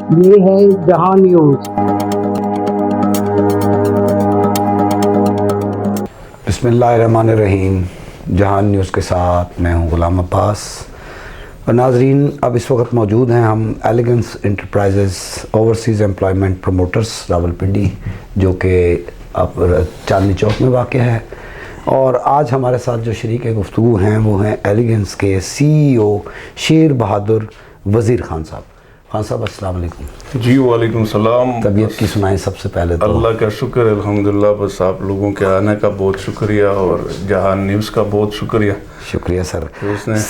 یہ ہے جہاں نیوز۔ بسم اللہ الرحمن الرحیم۔ جہان نیوز کے ساتھ میں ہوں غلام عباس۔ اور ناظرین، اب اس وقت موجود ہیں ہم elegance enterprises overseas employment promoters Rawalpindi, جو کہ اب چاندنی چوک میں واقع ہے۔ اور آج ہمارے ساتھ جو شریک گفتگو ہیں وہ ہیں ایلیگنس کے سی ای او شیر بہادر وزیر خان صاحب۔ خان صاحب السلام علیکم۔ جی وعلیکم السلام۔ طبیعت کی سنائیں سب سے پہلے تو۔ اللہ کا شکر الحمدللہ، بس آپ لوگوں کے آنے کا بہت شکریہ اور جہان نیوز کا بہت شکریہ۔ شکریہ سر۔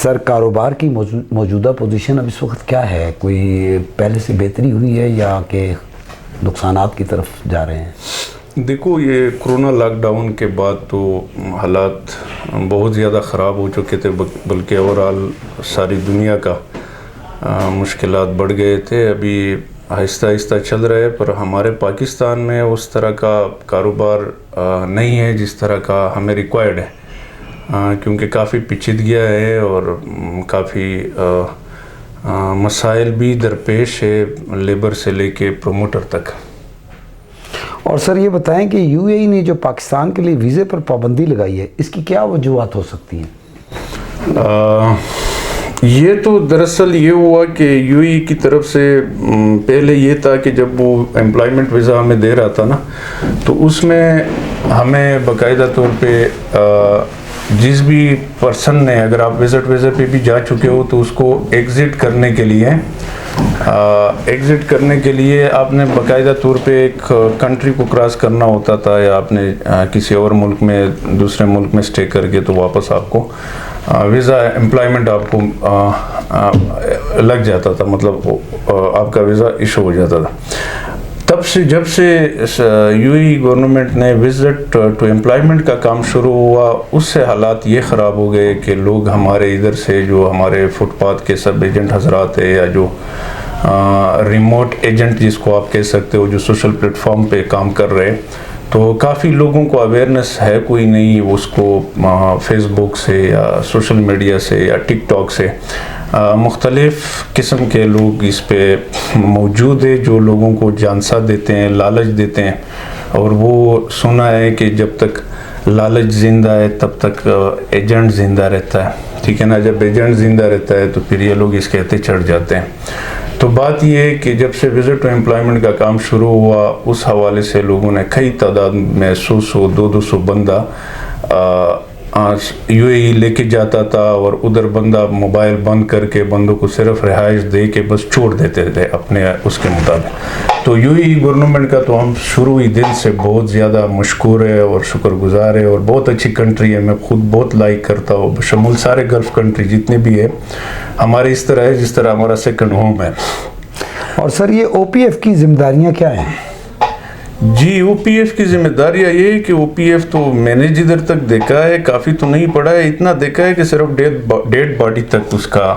سر، کاروبار کی موجودہ پوزیشن اب اس وقت کیا ہے؟ کوئی پہلے سے بہتری ہوئی ہے یا کہ نقصانات کی طرف جا رہے ہیں؟ دیکھو، یہ کرونا لاک ڈاؤن کے بعد تو حالات بہت زیادہ خراب ہو چکے تھے، بلکہ اوورآل ساری دنیا کا مشکلات بڑھ گئے تھے۔ ابھی آہستہ آہستہ چل رہے، پر ہمارے پاکستان میں اس طرح کا کاروبار نہیں ہے جس طرح کا ہمیں ریکوائرڈ ہے، کیونکہ کافی پیچیدگیاں ہے اور کافی مسائل بھی درپیش ہے، لیبر سے لے کے پروموٹر تک۔ اور سر یہ بتائیں کہ یو اے ای نے جو پاکستان کے لیے ویزے پر پابندی لگائی ہے، اس کی کیا وجوہات ہو سکتی ہیں؟ یہ تو دراصل یہ ہوا کہ یو اے ای کی طرف سے پہلے یہ تھا کہ جب وہ امپلائمنٹ ویزا ہمیں دے رہا تھا نا، تو اس میں ہمیں باقاعدہ طور پہ جس بھی پرسن نے، اگر آپ وزٹ ویزا پہ بھی جا چکے ہو تو اس کو ایگزٹ کرنے کے لیے آپ نے باقاعدہ طور پہ ایک کنٹری کو کراس کرنا ہوتا تھا، یا آپ نے کسی اور ملک میں، دوسرے ملک میں سٹے کر کے تو واپس آپ کو ویزا امپلائمنٹ آپ کو لگ جاتا تھا، مطلب آپ کا ویزا ایشو ہو جاتا تھا۔ تب سے جب سے یو اے ای گورنمنٹ نے وزٹ ٹو امپلائمنٹ کا کام شروع ہوا، اس سے حالات یہ خراب ہو گئے کہ لوگ ہمارے ادھر سے، جو ہمارے فٹ پاتھ کے سب ایجنٹ حضرات ہیں، یا جو ریموٹ ایجنٹ جس کو آپ کہہ سکتے ہو، جو سوشل پلیٹ فارم پہ کام کر رہے، تو کافی لوگوں کو اویئرنیس ہے کوئی نہیں، اس کو فیس بک سے یا سوشل میڈیا سے یا ٹک ٹاک سے مختلف قسم کے لوگ اس پہ موجود ہیں، جو لوگوں کو جانسا دیتے ہیں، لالچ دیتے ہیں۔ اور وہ سنا ہے کہ جب تک لالچ زندہ ہے تب تک ایجنٹ زندہ رہتا ہے، ٹھیک ہے نا؟ جب ایجنٹ زندہ رہتا ہے تو پھر یہ لوگ اس کے ہتھے چڑھ جاتے ہیں۔ تو بات یہ ہے کہ جب سے وزٹ ٹو امپلائمنٹ کا کام شروع ہوا، اس حوالے سے لوگوں نے کئی تعداد میں 100 200 بندہ یو اے ای لے کے جاتا تھا، اور ادھر بندہ موبائل بند کر کے بندوں کو صرف رہائش دے کے بس چھوڑ دیتے تھے اپنے اس کے مطابق۔ تو یو اے ای گورنمنٹ کا تو ہم شروعی دن سے بہت زیادہ مشکور ہے اور شکر گزار ہے، اور بہت اچھی کنٹری ہے، میں خود بہت لائک کرتا ہوں، بشمول سارے گلف کنٹری جتنے بھی ہے، ہمارے اس طرح ہے جس طرح ہمارا سیکنڈ ہوم ہے۔ اور سر، یہ او پی ایف کی ذمہ داریاں کیا ہیں؟ جی، او پی ایف کی ذمہ داریاں یہ ہے کہ او پی ایف تو میں نے جدھر تک دیکھا ہے، کافی تو نہیں پڑھا ہے، اتنا دیکھا ہے کہ صرف ڈیڈ باڈی تک اس کا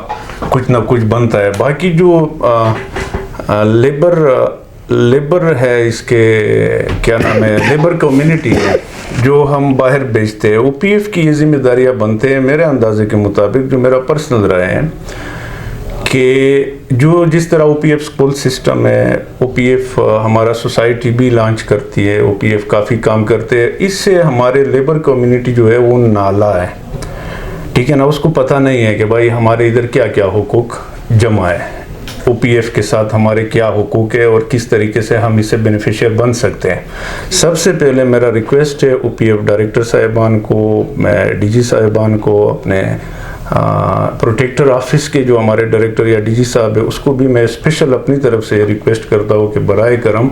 کچھ نہ کچھ بنتا ہے۔ باقی جو لیبر ہے، اس کے کیا نام ہے، لیبر کمیونٹی ہے جو ہم باہر بیچتے ہیں، او پی ایف کی یہ ذمہ داریاں بنتے ہیں میرے اندازے کے مطابق، جو میرا پرسنل رائے ہے کہ جو جس طرح او پی ایف اسکول سسٹم ہے، او پی ایف ہمارا سوسائٹی بھی لانچ کرتی ہے، او پی ایف کافی کام کرتے ہیں، اس سے ہمارے لیبر کمیونٹی جو ہے وہ نالا ہے، ٹھیک ہے نا؟ اس کو پتہ نہیں ہے کہ بھائی ہمارے ادھر کیا کیا حقوق جمع ہے، او پی ایف کے ساتھ ہمارے کیا حقوق ہے اور کس طریقے سے ہم اس سے بینیفیشیئر بن سکتے ہیں۔ سب سے پہلے میرا ریکویسٹ ہے او پی ایف ڈائریکٹر صاحبان کو، میں ڈی جی صاحبان کو، اپنے پروٹیکٹر آفس کے جو ہمارے ڈائریکٹر یا ڈی جی صاحب ہے، اس کو بھی میں اسپیشل اپنی طرف سے ریکویسٹ کرتا ہوں کہ برائے کرم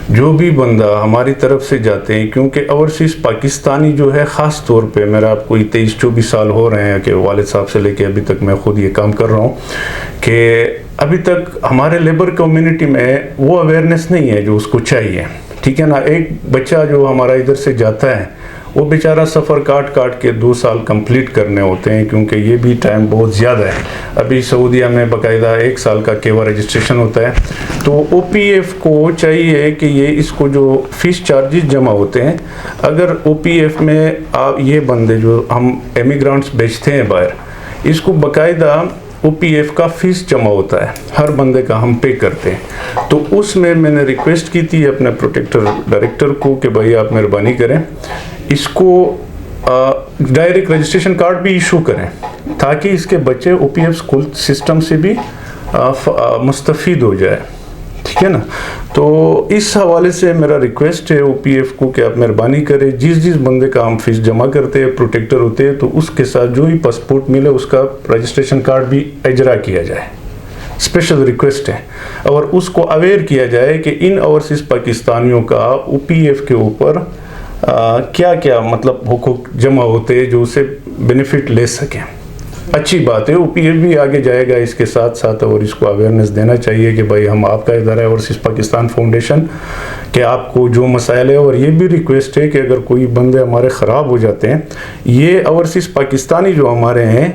جو بھی بندہ ہماری طرف سے جاتے ہیں، کیونکہ اوورسیز پاکستانی جو ہے، خاص طور پہ میرا آپ کو 23-24 سال ہو رہے ہیں کہ والد صاحب سے لے کے ابھی تک میں خود یہ کام کر رہا ہوں، کہ ابھی تک ہمارے لیبر کمیونٹی میں وہ اویئرنیس نہیں ہے جو اس کو چاہیے، ٹھیک ہے نا؟ ایک بچہ جو ہمارا ادھر سے جاتا ہے، وہ بیچارہ سفر کاٹ کے 2 سال کمپلیٹ کرنے ہوتے ہیں، کیونکہ یہ بھی ٹائم بہت زیادہ ہے۔ ابھی سعودیہ میں باقاعدہ 1 سال کا کیوا رجسٹریشن ہوتا ہے، تو او پی ایف کو چاہیے کہ یہ اس کو جو فیس چارجز جمع ہوتے ہیں، اگر او پی ایف میں یہ بندے جو ہم امیگرانٹس بیچتے ہیں باہر، اس کو باقاعدہ OPF کا فیس جمع ہوتا ہے، ہر بندے کا ہم پے کرتے ہیں. تو اس میں میں نے ریکویسٹ کی تھی اپنے پروٹیکٹر ڈائریکٹر کو کہ بھائی آپ مہربانی کریں اس کو ڈائریکٹ رجسٹریشن کارڈ بھی ایشو کریں تاکہ اس کے بچے OPF اسکول سسٹم سے بھی مستفید ہو جائے. ٹھیک ہے نا. تو اس حوالے سے میرا ریکویسٹ ہے OPF کو کہ آپ مہربانی کریں جس بندے کا ہم فیس جمع کرتے ہیں پروٹیکٹر ہوتے ہیں تو اس کے ساتھ جو ہی پاسپورٹ ملے اس کا رجسٹریشن کارڈ بھی اجرا کیا جائے. اسپیشل ریکویسٹ ہے. اور اس کو اویئر کیا جائے کہ ان اوورسیز پاکستانیوں کا OPF کے اوپر کیا کیا مطلب حقوق جمع ہوتے ہیں جو اسے بینیفٹ لے سکیں. اچھی بات ہے. OPF بھی آگے جائے گا اس کے ساتھ ساتھ اور اس کو اویئرنیس دینا چاہیے کہ بھائی ہم آپ کا ادارہ ہے اوورسیز پاکستان فاؤنڈیشن کہ آپ کو جو مسائل ہے. اور یہ بھی ریکویسٹ ہے کہ اگر کوئی بندے ہمارے خراب ہو جاتے ہیں یہ اوورسیز پاکستانی جو ہمارے ہیں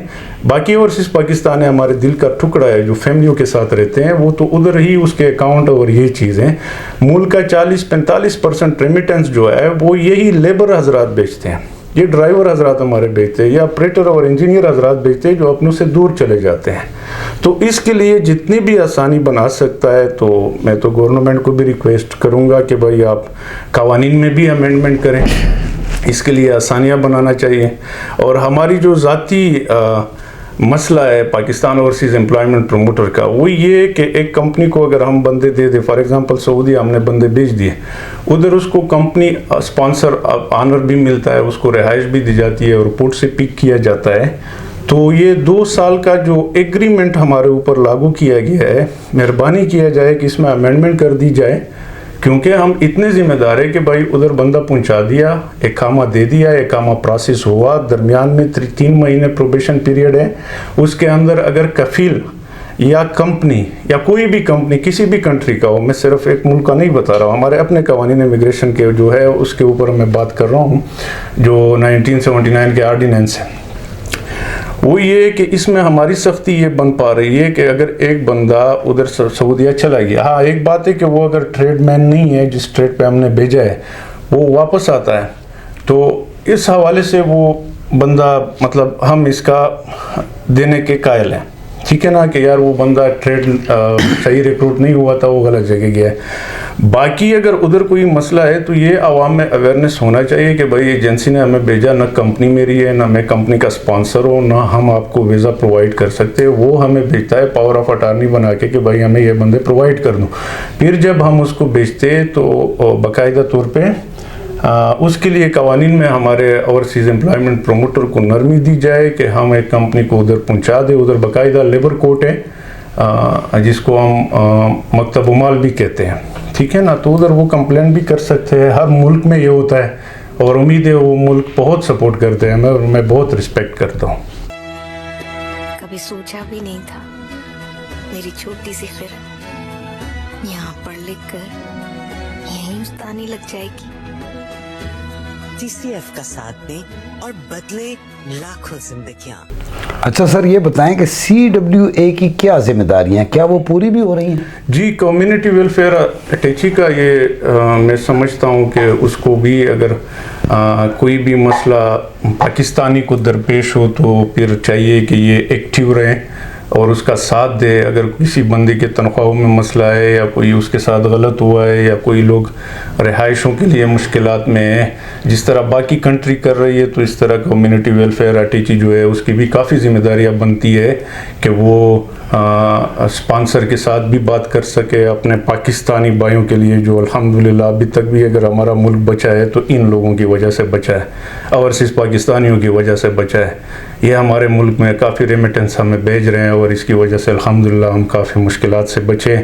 باقی اوورسیز پاکستانی ہمارے دل کا ٹکڑا ہے جو فیملیوں کے ساتھ رہتے ہیں وہ تو ادھر ہی اس کے اکاؤنٹ اور یہ چیزیں ملک کا 40-45% ریمیٹنس جو ہے وہ یہی لیبر حضرات بیچتے ہیں. یہ ڈرائیور حضرات ہمارے بیچتے ہیں یا آپریٹر اور انجینئر حضرات بیچتے ہیں جو اپنوں سے دور چلے جاتے ہیں. تو اس کے لیے جتنی بھی آسانی بنا سکتا ہے تو میں تو گورنمنٹ کو بھی ریکویسٹ کروں گا کہ بھائی آپ قوانین میں بھی امینڈمنٹ کریں. اس کے لیے آسانیاں بنانا چاہیے. اور ہماری جو ذاتی مسئلہ ہے پاکستان اوورسیز امپلائمنٹ پروموٹر کا وہ یہ کہ ایک کمپنی کو اگر ہم بندے دے دیں فار ایگزامپل سعودی ہم نے بندے بیچ دیے ادھر اس کو کمپنی اسپانسر آنر بھی ملتا ہے اس کو رہائش بھی دی جاتی ہے اور پورٹ سے پک کیا جاتا ہے. تو یہ 2 سال کا جو ایگریمنٹ ہمارے اوپر لاگو کیا گیا ہے مہربانی کیا جائے کہ اس میں امینڈمنٹ کر دی جائے کیونکہ ہم اتنے ذمہ دار ہیں کہ بھائی ادھر بندہ پہنچا دیا اقامہ دے دیا اقامہ پروسیس ہوا درمیان میں 3 مہینے پروبیشن پیریڈ ہے اس کے اندر اگر کفیل یا کمپنی یا کوئی بھی کمپنی کسی بھی کنٹری کا ہو میں صرف ایک ملک کا نہیں بتا رہا ہوں ہمارے اپنے قوانین امیگریشن کے جو ہے اس کے اوپر میں بات کر رہا ہوں جو 1979 کے آرڈیننس ہے وہ یہ کہ اس میں ہماری سختی یہ بن پا رہی ہے کہ اگر ایک بندہ ادھر سعودیہ چلا گیا ہاں ایک بات ہے کہ وہ اگر ٹریڈ مین نہیں ہے جس ٹریڈ پہ ہم نے بھیجا ہے وہ واپس آتا ہے تو اس حوالے سے وہ بندہ مطلب ہم اس کا دینے کے قائل ہیں. ٹھیک ہے نا کہ یار وہ بندہ ٹریڈ صحیح ریکروٹ نہیں ہوا تھا وہ غلط جگہ گیا ہے. باقی اگر ادھر کوئی مسئلہ ہے تو یہ عوام میں اویئرنیس ہونا چاہیے کہ بھائی ایجنسی نے ہمیں بھیجا نہ کمپنی میری ہے نہ میں کمپنی کا اسپانسر ہوں نہ ہم آپ کو ویزا پرووائڈ کر سکتے وہ ہمیں بھیجتا ہے پاور آف اٹارنی بنا کے کہ بھائی ہمیں یہ بندے پرووائڈ کر دوں. پھر جب ہم اس کو بھیجتے تو باقاعدہ طور پہ اس کے لیے قوانین میں ہمارے اوورسیز امپلائمنٹ پروموٹر کو نرمی دی جائے کہ ہم ایک کمپنی کو ادھر پہنچا دیں ادھر باقاعدہ لیبر کورٹ ہے جس کو ہم مکتب مال بھی کہتے ہیں. ٹھیک ہے نا. تو ادھر وہ کمپلین بھی کر سکتے ہیں. ہر ملک میں یہ ہوتا ہے اور امید ہے وہ ملک بہت سپورٹ کرتے ہیں میں بہت رسپیکٹ کرتا ہوں. کبھی سوچا بھی نہیں تھا میری چھوٹی سی خرد یہاں پڑھ لکھ کر یہیں استانی لگ جائے گی. TCF کا ساتھ دیں اور بدلے لاکھوں زندگیاں. اچھا سر یہ بتائیں کہ CWA کی کیا ذمہ داریاں کیا وہ پوری بھی ہو رہی ہیں؟ جی کمیونٹی ویلفیئر اٹیچی کا یہ میں سمجھتا ہوں کہ اس کو بھی اگر کوئی بھی مسئلہ پاکستانی کو درپیش ہو تو پھر چاہیے کہ یہ ایکٹیو رہیں اور اس کا ساتھ دے. اگر کسی بندے کے تنخواہوں میں مسئلہ ہے یا کوئی اس کے ساتھ غلط ہوا ہے یا کوئی لوگ رہائشوں کے لیے مشکلات میں ہیں جس طرح باقی کنٹری کر رہی ہے تو اس طرح کمیونٹی ویلفیئر اٹیچی جو ہے اس کی بھی کافی ذمہ داریاں بنتی ہے کہ وہ اسپانسر کے ساتھ بھی بات کر سکے اپنے پاکستانی بھائیوں کے لیے جو الحمدللہ ابھی تک بھی اگر ہمارا ملک بچا ہے تو ان لوگوں کی وجہ سے بچا ہے اوورسیز پاکستانیوں کی وجہ سے بچا ہے. یہ ہمارے ملک میں کافی ریمیٹنس ہمیں بھیج رہے ہیں اور اس کی وجہ سے الحمدللہ ہم کافی مشکلات سے بچے.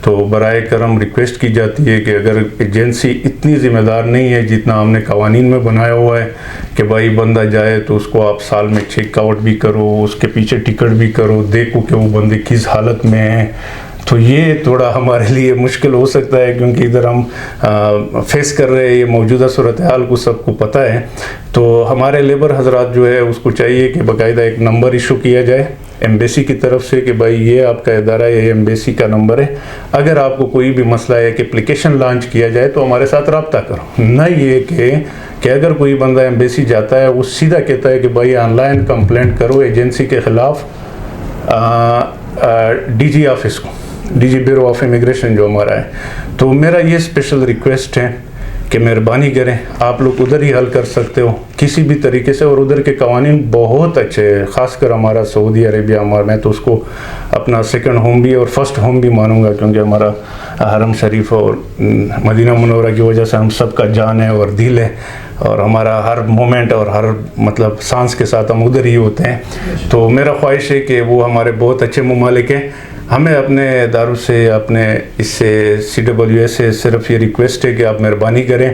تو برائے کرم ریکویسٹ کی جاتی ہے کہ اگر ایجنسی اتنی ذمہ دار نہیں ہے جتنا ہم نے قوانین میں بنایا ہوا ہے کہ بھائی بندہ جائے تو اس کو آپ سال میں چیک آؤٹ بھی کرو اس کے پیچھے ٹکٹ بھی کرو دیکھو کہ وہ بندے کس حالت میں ہیں. تو یہ تھوڑا ہمارے لیے مشکل ہو سکتا ہے کیونکہ ادھر ہم فیس کر رہے ہیں یہ موجودہ صورتحال کو سب کو پتہ ہے. تو ہمارے لیبر حضرات جو ہے اس کو چاہیے کہ باقاعدہ ایک نمبر ایشو کیا جائے ایمبیسی کی طرف سے کہ بھائی یہ آپ کا ادارہ ہے یہ ایمبیسی کا نمبر ہے اگر آپ کو کوئی بھی مسئلہ ہے کہ اپلیکیشن لانچ کیا جائے تو ہمارے ساتھ رابطہ کرو. نہ یہ کہ اگر کوئی بندہ ایمبیسی جاتا ہے وہ سیدھا کہتا ہے کہ بھائی آن لائن کمپلینٹ کرو ایجنسی کے خلاف ڈی جی آفس کو, D G bureau of immigration جو ہمارا ہے. تو میرا یہ اسپیشل ریکویسٹ ہے کہ مہربانی کریں, آپ لوگ ادھر ہی حل کر سکتے ہو کسی بھی طریقے سے, اور ادھر کے قوانین بہت اچھے ہیں, خاص کر ہمارا سعودی عربیہ, میں تو اس کو اپنا سیکنڈ ہوم بھی اور فرسٹ ہوم بھی مانوں گا, کیونکہ ہمارا حرم شریف اور مدینہ منورہ کی وجہ سے ہم سب کا جان ہے اور دل ہے, اور ہمارا ہر مومنٹ اور ہر مطلب سانس کے ساتھ ہم ادھر ہی ہوتے ہیں. تو میرا خواہش ہے کہ وہ ہمارے بہت اچھے ممالک ہیں. ہمیں اپنے اداروں سے, اپنے اس سے CWS سے صرف یہ ریکویسٹ ہے کہ آپ مہربانی کریں,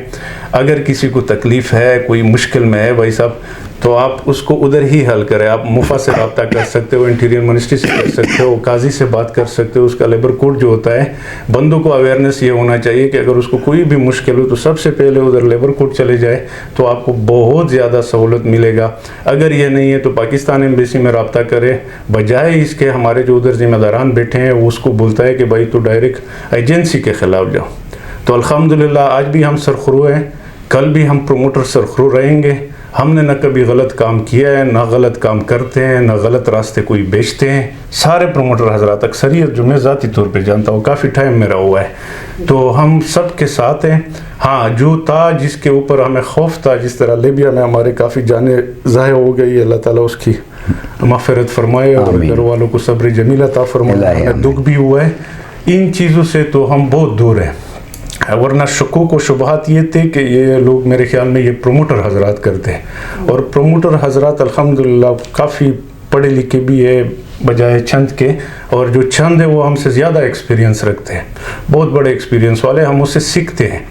اگر کسی کو تکلیف ہے, کوئی مشکل میں ہے بھائی صاحب, تو آپ اس کو ادھر ہی حل کریں. آپ مفا سے رابطہ کر سکتے ہو, انٹیریئر منسٹری سے کر سکتے ہو, قاضی سے بات کر سکتے ہو. اس کا لیبر کوڈ جو ہوتا ہے, بندوں کو اویئرنیس یہ ہونا چاہیے کہ اگر اس کو کوئی بھی مشکل ہو تو سب سے پہلے ادھر لیبر کوڈ چلے جائے, تو آپ کو بہت زیادہ سہولت ملے گا. اگر یہ نہیں ہے تو پاکستان ایمبیسی میں رابطہ کرے, بجائے اس کے ہمارے جو ادھر ذمہ داران بیٹھے ہیں وہ اس کو بولتا ہے کہ بھائی تو ڈائریکٹ ایجنسی کے خلاف جاؤ. تو الحمدللہ آج بھی ہم سرخرو ہیں, کل بھی ہم پروموٹر سرخرو رہیں گے. ہم نے نہ کبھی غلط کام کیا ہے, نہ غلط کام کرتے ہیں, نہ غلط راستے کوئی بیچتے ہیں. سارے پروموٹر حضرات, اکثریت جو میں ذاتی طور پہ جانتا ہوں, کافی ٹائم میرا ہوا ہے, تو ہم سب کے ساتھ ہیں. ہاں, جو تھا جس کے اوپر ہمیں خوف تھا, جس طرح لیبیا میں ہمارے کافی جانیں ضائع ہو گئی, اللہ تعالیٰ اس کی مغفرت فرمائے اور گھر والوں کو صبر جمیل عطا فرمائے. ہمیں دکھ بھی ہوا ہے, ان چیزوں سے تو ہم بہت دور ہیں. ورنہ شکوک و شبہات یہ تھے کہ یہ لوگ میرے خیال میں یہ پروموٹر حضرات کرتے ہیں, اور پروموٹر حضرات الحمدللہ کافی پڑھے لکھے بھی ہے بجائے چند کے, اور جو چند ہے وہ ہم سے زیادہ ایکسپیرینس رکھتے ہیں, بہت بڑے ایکسپیرینس والے, ہم اس سے سیکھتے ہیں.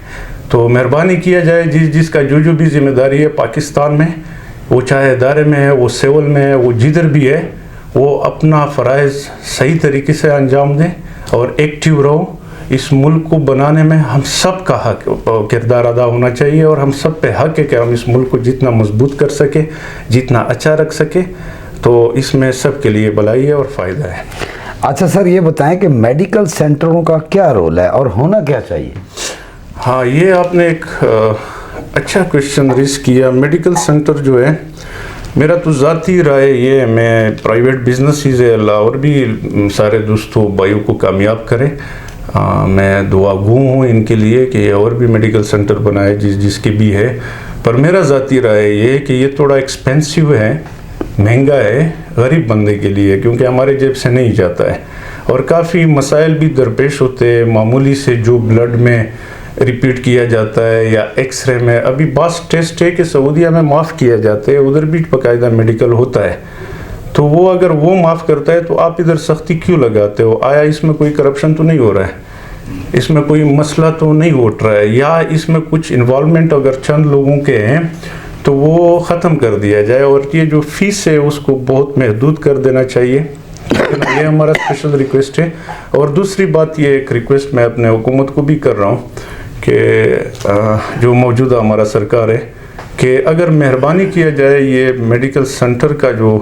تو مہربانی کیا جائے, جس کا جو بھی ذمہ داری ہے پاکستان میں, وہ چاہے ادارے میں ہے, وہ سول میں ہے, وہ جدھر بھی ہے, وہ اپنا فرائض صحیح طریقے سے انجام دیں اور ایکٹیو رہو. اس ملک کو بنانے میں ہم سب کا حق کردار ادا ہونا چاہیے, اور ہم سب پہ حق ہے کہ ہم اس ملک کو جتنا مضبوط کر سکیں, جتنا اچھا رکھ سکیں, تو اس میں سب کے لیے بھلائی ہے اور فائدہ ہے. اچھا سر, یہ بتائیں کہ میڈیکل سینٹروں کا کیا رول ہے اور ہونا کیا چاہیے؟ ہاں, یہ آپ نے ایک اچھا کویشچن ریز کیا. میڈیکل سینٹر جو ہے, میرا تو ذاتی رائے یہ ہے, میں پرائیویٹ بزنسز ہے, اللہ اور بھی سارے دوستوں بھائیوں کو کامیاب کرے. میں دعا گو ہوں ان کے لیے کہ یہ اور بھی میڈیکل سینٹر بنائے جس کی بھی ہے. پر میرا ذاتی رائے یہ ہے کہ یہ تھوڑا ایکسپینسیو ہے, مہنگا ہے غریب بندے کے لیے, کیونکہ ہمارے جیب سے نہیں جاتا ہے, اور کافی مسائل بھی درپیش ہوتے ہیں. معمولی سے جو بلڈ میں ریپیٹ کیا جاتا ہے یا ایکس رے میں, ابھی بعض ٹیسٹ ہے کہ سعودیہ میں معاف کیا جاتے ہیں, ادھر بھی باقاعدہ میڈیکل ہوتا ہے. تو وہ اگر وہ معاف کرتا ہے تو آپ ادھر سختی کیوں لگاتے ہو؟ آیا اس میں کوئی کرپشن تو نہیں ہو رہا ہے, اس میں کوئی مسئلہ تو نہیں اٹھ رہا ہے, یا اس میں کچھ انوالومنٹ اگر چند لوگوں کے ہیں تو وہ ختم کر دیا جائے, اور یہ جو فیس ہے اس کو بہت محدود کر دینا چاہیے. یہ ہمارا اسپیشل ریکویسٹ ہے. اور دوسری بات, یہ ایک ریکویسٹ میں اپنے حکومت کو بھی کر رہا ہوں کہ جو موجودہ ہمارا سرکار ہے, کہ اگر مہربانی کیا جائے یہ میڈیکل سینٹر کا جو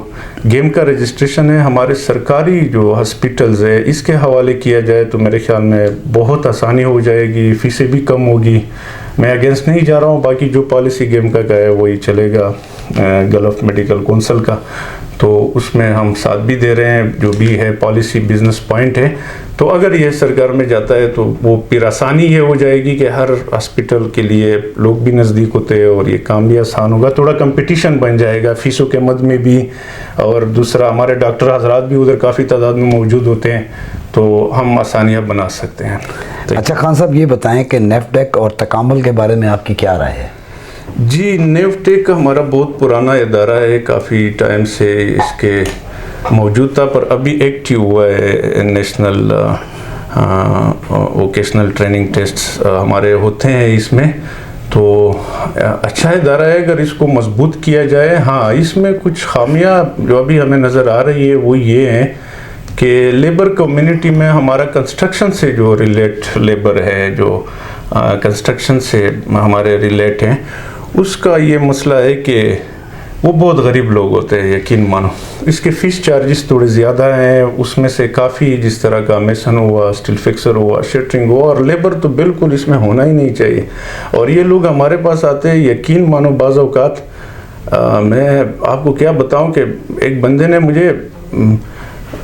گیم کا رجسٹریشن ہے ہمارے سرکاری جو ہسپیٹلز ہے اس کے حوالے کیا جائے تو میرے خیال میں بہت آسانی ہو جائے گی, فیسیں بھی کم ہوگی. میں اگینسٹ نہیں جا رہا ہوں, باقی جو پالیسی گیم کا ہے وہی چلے گا, گلف میڈیکل کونسل کا, تو اس میں ہم ساتھ بھی دے رہے ہیں. جو بھی ہے پالیسی بزنس پوائنٹ ہے, تو اگر یہ سرکار میں جاتا ہے تو وہ پھر آسانی یہ ہو جائے گی کہ ہر ہاسپٹل کے لیے لوگ بھی نزدیک ہوتے ہیں اور یہ کام بھی آسان ہوگا. تھوڑا کمپٹیشن بن جائے گا فیسوں کے مد میں بھی, اور دوسرا ہمارے ڈاکٹر حضرات بھی ادھر کافی تعداد میں موجود ہوتے ہیں, تو ہم آسانیاں بنا سکتے ہیں. اچھا خان صاحب, یہ بتائیں کہ نیفڈیک اور تکامل کے بارے میں آپ کی کیا رائے ہے؟ جی, نیفڈیک ہمارا بہت پرانا ادارہ ہے, کافی ٹائم سے اس کے موجود تھا, پر ابھی ایکٹیو ہوا ہے. نیشنل ووکیشنل ٹریننگ ٹیسٹ ہمارے ہوتے ہیں اس میں, تو اچھا ادارہ ہے اگر اس کو مضبوط کیا جائے. ہاں, اس میں کچھ خامیاں جو ابھی ہمیں نظر آ رہی ہے وہ یہ ہیں کہ لیبر کمیونٹی میں ہمارا کنسٹرکشن سے جو ریلیٹ لیبر ہے, جو کنسٹرکشن سے ہمارے ریلیٹ ہیں, اس کا یہ مسئلہ ہے کہ وہ بہت غریب لوگ ہوتے ہیں, یقین مانو. اس کے فیس چارجز تھوڑے زیادہ ہیں, اس میں سے کافی جس طرح کا میسن ہوا, اسٹیل فکسر ہوا, شٹرنگ ہوا, اور لیبر تو بالکل اس میں ہونا ہی نہیں چاہیے. اور یہ لوگ ہمارے پاس آتے ہیں, یقین مانو بعض اوقات میں آپ کو کیا بتاؤں کہ ایک بندے نے مجھے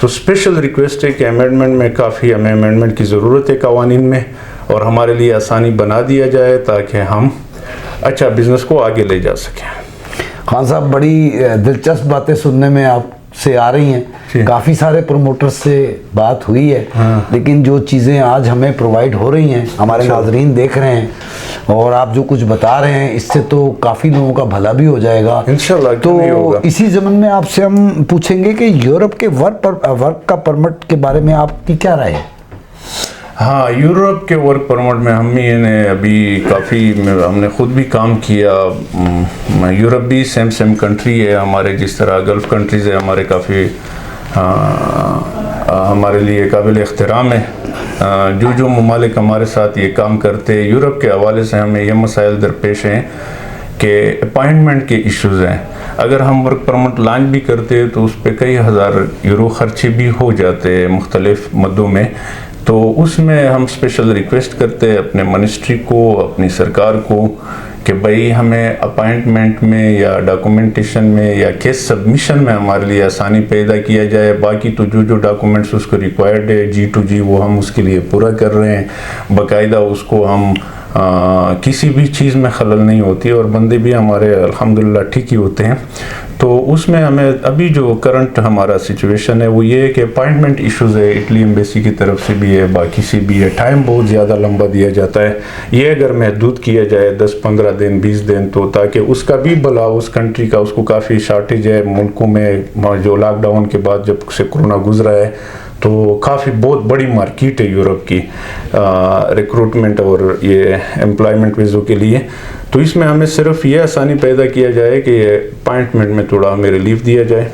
تو اسپیشل ریکویسٹ ہے کہ امینڈمنٹ میں کافی ہمیں امینڈمنٹ کی ضرورت ہے قوانین میں، اور ہمارے لیے آسانی بنا دیا جائے تاکہ ہم اچھا بزنس کو آگے لے جا سکیں۔ خان صاحب، بڑی دلچسپ باتیں سننے میں آپ سے آ رہی ہیں، کافی سارے پروموٹر سے بات ہوئی ہے، لیکن جو چیزیں آج ہمیں پرووائڈ ہو رہی ہیں، ہمارے ناظرین دیکھ رہے ہیں، اور آپ جو کچھ بتا رہے ہیں، اس سے تو کافی لوگوں کا بھلا بھی ہو جائے گا انشاءاللہ۔ تو اسی ضمن میں آپ سے ہم پوچھیں گے کہ یورپ کے ورک کا پرمٹ کے بارے میں آپ کی کیا رائے ہے؟ ہاں، یورپ کے ورک پرمٹ میں ہم ہی نے ابھی کافی ہم نے خود بھی کام کیا۔ یورپ بھی سیم کنٹری ہے ہمارے، جس طرح گلف کنٹریز ہے ہمارے، کافی ہمارے لیے قابل احترام ہے۔ جو ممالک ہمارے ساتھ یہ کام کرتے ہیں، یورپ کے حوالے سے ہمیں یہ مسائل درپیش ہیں کہ اپائنٹمنٹ کے ایشوز ہیں۔ اگر ہم ورک پرمٹ لانچ بھی کرتے تو اس پہ کئی ہزار یورو خرچے بھی ہو جاتے ہیں مختلف مدوں میں، تو اس میں ہم اسپیشل ریکویسٹ کرتے ہیں اپنے منسٹری کو، اپنی سرکار کو، کہ بھائی ہمیں اپائنٹمنٹ میں یا ڈاکومنٹیشن میں یا کیس سبمیشن میں ہمارے لیے آسانی پیدا کیا جائے۔ باقی تو جو ڈاکومنٹس اس کو ریکوائرڈ ہے G2G، وہ ہم اس کے لیے پورا کر رہے ہیں باقاعدہ، اس کو ہم کسی بھی چیز میں خلل نہیں ہوتی، اور بندے بھی ہمارے الحمدللہ ٹھیک ہی ہوتے ہیں۔ تو اس میں ہمیں ابھی جو کرنٹ ہمارا سچویشن ہے وہ یہ ہے کہ اپائنٹمنٹ ایشوز ہے، اٹلی ایمبیسی کی طرف سے بھی ہے، باقی سے بھی ہے، ٹائم بہت زیادہ لمبا دیا جاتا ہے۔ یہ اگر محدود کیا جائے 10-15 دن 20 دن، تو تاکہ اس کا بھی بھلا، اس کنٹری کا، اس کو کافی شارٹیج ہے ملکوں میں، جو لاک ڈاؤن کے بعد جب سے کورونا گزرا ہے، تو کافی بہت بڑی مارکیٹ ہے یورپ کی ریکروٹمنٹ اور یہ امپلائمنٹ ویزوں کے لیے۔ تو اس میں ہمیں صرف یہ آسانی پیدا کیا جائے کہ اپائنٹمنٹ میں تھوڑا ہمیں ریلیف دیا جائے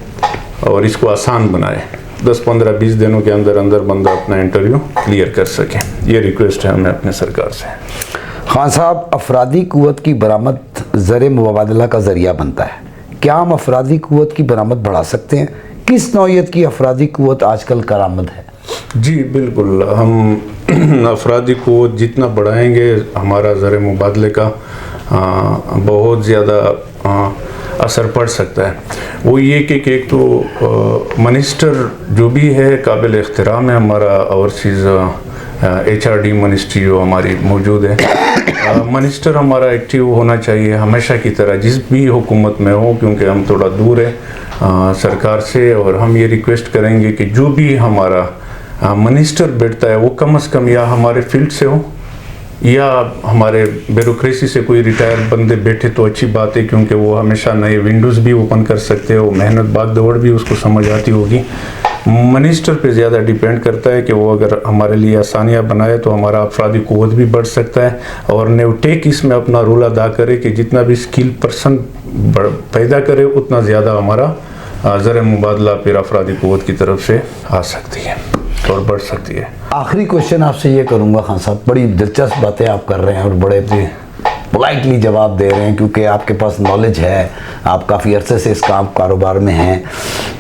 اور اس کو آسان بنائے، 10-15-20 دنوں کے اندر بندہ اپنا انٹرویو کلیئر کر سکے۔ یہ ریکویسٹ ہے ہمیں اپنے سرکار سے۔ خان صاحب، افرادی قوت کی برآمد زر مبادلہ کا ذریعہ بنتا ہے، کیا ہم افرادی قوت کی برآمد بڑھا سکتے ہیں؟ کس نوعیت کی افرادی قوت آج کل کارآمد ہے؟ جی بالکل، ہم افرادی قوت جتنا بڑھائیں گے ہمارا زر مبادلے کا بہت زیادہ اثر پڑ سکتا ہے۔ وہ یہ کہ ایک تو منسٹر جو بھی ہے قابل احترام ہے ہمارا، اوورسیز HRD منسٹری جو ہماری موجود ہے، منسٹر ہمارا ایکٹیو ہونا چاہیے ہمیشہ کی طرح جس بھی حکومت میں ہو، کیونکہ ہم تھوڑا دور ہے سرکار سے، اور ہم یہ ریکویسٹ کریں گے کہ جو بھی ہمارا منسٹر بیٹھتا ہے وہ کم از کم یا ہمارے فیلڈ سے ہو یا ہمارے بیوروکریسی سے کوئی ریٹائر بندے بیٹھے تو اچھی بات ہے، کیونکہ وہ ہمیشہ نئے ونڈوز بھی اوپن کر سکتے ہیں، وہ محنت بھاگ دوڑ بھی اس کو سمجھ آتی ہوگی۔ منسٹر پہ زیادہ ڈیپینڈ کرتا ہے کہ وہ اگر ہمارے لیے آسانیاں بنائے تو ہمارا افرادی قوت بھی بڑھ سکتا ہے، اور نیوٹیک اس میں اپنا رول ادا کرے کہ جتنا بھی اسکل پرسن پیدا کرے اتنا زیادہ ہمارا زر مبادلہ پھر افرادی قوت کی طرف سے آ سکتی ہے اور بڑھ سکتی ہے۔ آخری کوشچن آپ سے یہ کروں گا خان صاحب، بڑی دلچسپ باتیں آپ کر رہے ہیں اور بڑے پولائٹلی جواب دے رہے ہیں، کیونکہ آپ کے پاس نالج ہے، آپ کافی عرصے سے اس کاروبار میں ہیں،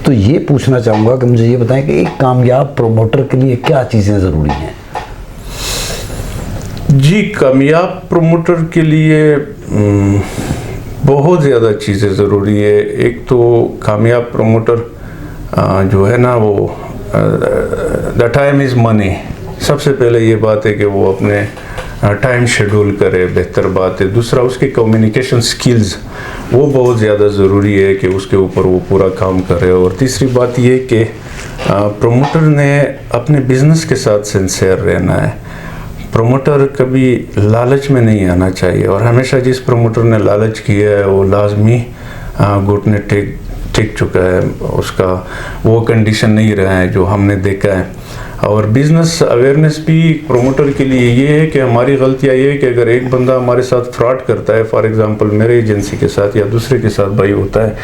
تو یہ پوچھنا چاہوں گا کہ مجھے یہ بتائیں کہ ایک کامیاب پروموٹر کے لیے کیا چیزیں ضروری ہیں؟ جی، کامیاب پروموٹر کے لیے بہت زیادہ چیزیں ضروری ہے۔ ایک تو کامیاب پروموٹر جو ہے نا، وہ دا ٹائم از منی، سب سے پہلے یہ بات ہے کہ وہ اپنے ٹائم شیڈول کرے، بہتر بات ہے۔ دوسرا اس کے کمیونیکیشن سکلز وہ بہت زیادہ ضروری ہے کہ اس کے اوپر وہ پورا کام کرے۔ اور تیسری بات یہ کہ پروموٹر نے اپنے بزنس کے ساتھ سنسیئر رہنا ہے۔ پروموٹر کبھی لالچ میں نہیں آنا چاہیے، اور ہمیشہ جس پروموٹر نے لالچ کیا ہے وہ لازمی گھٹنے ٹیک چکا ہے، اس کا وہ کنڈیشن نہیں رہا ہے جو ہم نے دیکھا ہے۔ اور بزنس اویئرنیس بھی پروموٹر کے لیے یہ ہے کہ ہماری غلطیاں یہ ہے کہ اگر ایک بندہ ہمارے ساتھ فراڈ کرتا ہے، فار ایگزامپل میرے ایجنسی کے ساتھ یا دوسرے کے ساتھ بھائی ہوتا ہے،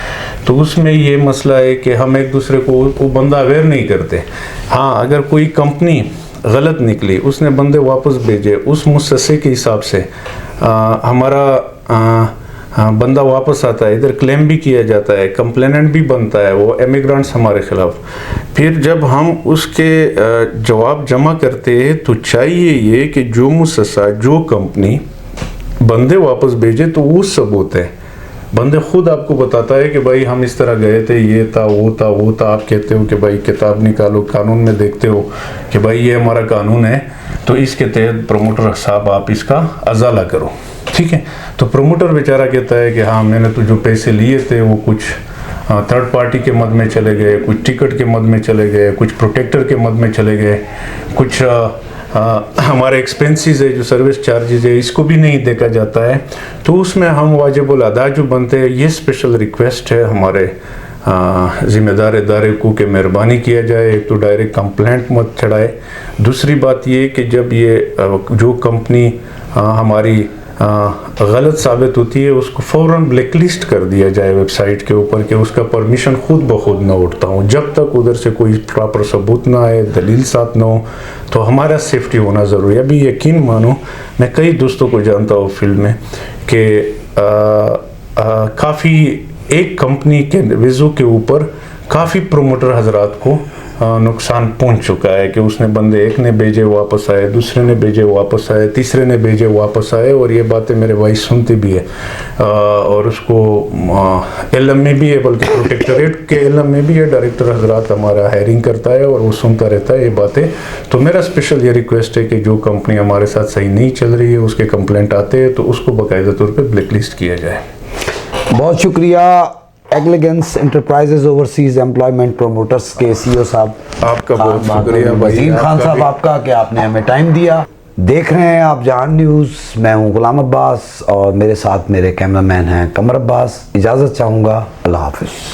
تو اس میں یہ مسئلہ ہے کہ ہم ایک دوسرے کو وہ بندہ اویئر نہیں کرتے۔ ہاں، اگر کوئی کمپنی غلط نکلی، اس نے بندے واپس بھیجے، اس مؤسسے کے حساب سے ہمارا بندہ واپس آتا ہے، ادھر کلیم بھی کیا جاتا ہے، کمپلیننٹ بھی بنتا ہے وہ امیگرانٹس ہمارے خلاف۔ پھر جب ہم اس کے جواب جمع کرتے ہیں تو چاہیے یہ کہ جو مؤسسہ، جو کمپنی بندے واپس بھیجے تو وہ ثبوت ہے، بندے خود آپ کو بتاتا ہے کہ بھائی ہم اس طرح گئے تھے, یہ تھا وہ تھا وہ تھا. آپ کہتے ہو کہ بھائی کتاب نکالو, قانون میں دیکھتے ہو کہ بھائی یہ ہمارا قانون ہے, تو اس کے تحت پروموٹر صاحب آپ اس کا ازالہ کرو, ٹھیک ہے. تو پروموٹر بیچارہ کہتا ہے کہ ہاں میں نے تو جو پیسے لیے تھے وہ کچھ تھرڈ پارٹی کے مد میں چلے گئے, کچھ ٹکٹ کے مد میں چلے گئے, کچھ پروٹیکٹر کے مد میں چلے گئے, کچھ ہمارے ایکسپینسز ہے جو سروس چارجز ہے اس کو بھی نہیں دیکھا جاتا ہے. تو اس میں ہم واجب الادا جو بنتے ہیں, یہ اسپیشل ریکویسٹ ہے ہمارے ذمہ دار ادارے کو کہ مہربانی کیا جائے, ایک تو ڈائریکٹ کمپلینٹ مت چڑھائے. دوسری بات یہ کہ جب یہ جو کمپنی ہماری غلط ثابت ہوتی ہے اس کو فوراً بلیک لسٹ کر دیا جائے ویب سائٹ کے اوپر, کہ اس کا پرمیشن خود بخود نہ اٹھتا ہوں جب تک ادھر سے کوئی پراپر ثبوت نہ آئے, دلیل ساتھ نہ ہو. تو ہمارا سیفٹی ہونا ضروری ہے. ابھی یقین مانو میں کئی دوستوں کو جانتا ہوں فیلڈ میں کہ کافی ایک کمپنی کے ویزو کے اوپر کافی پروموٹر حضرات کو نقصان پہنچ چکا ہے کہ اس نے بندے ایک نے بھیجے واپس آئے, دوسرے نے بھیجے واپس آئے, تیسرے نے بھیجے واپس آئے. اور یہ باتیں میرے بھائی سنتے بھی ہے اور اس کو علم میں بھی ہے, بلکہ پروٹیکٹریٹ کے علم میں بھی ہے. ڈائریکٹر حضرات ہمارا ہائرنگ کرتا ہے اور وہ سنتا رہتا ہے یہ باتیں. تو میرا اسپیشل یہ ریکویسٹ ہے کہ جو کمپنی ہمارے ساتھ صحیح نہیں چل رہی ہے اس کے کمپلینٹ آتے ہیں تو اس کو باقاعدہ طور پہ بلیک لسٹ کیا جائے. بہت شکریہ elegance enterprises overseas employment promoters کے سی او صاحب, آپ کا بہت شکریہ وزیر خان صاحب آپ کا, کہ آپ نے ہمیں ٹائم دیا. دیکھ رہے ہیں آپ جہان نیوز. میں ہوں غلام عباس اور میرے ساتھ میرے کیمرہ مین ہیں قمر عباس. اجازت چاہوں گا, اللہ حافظ.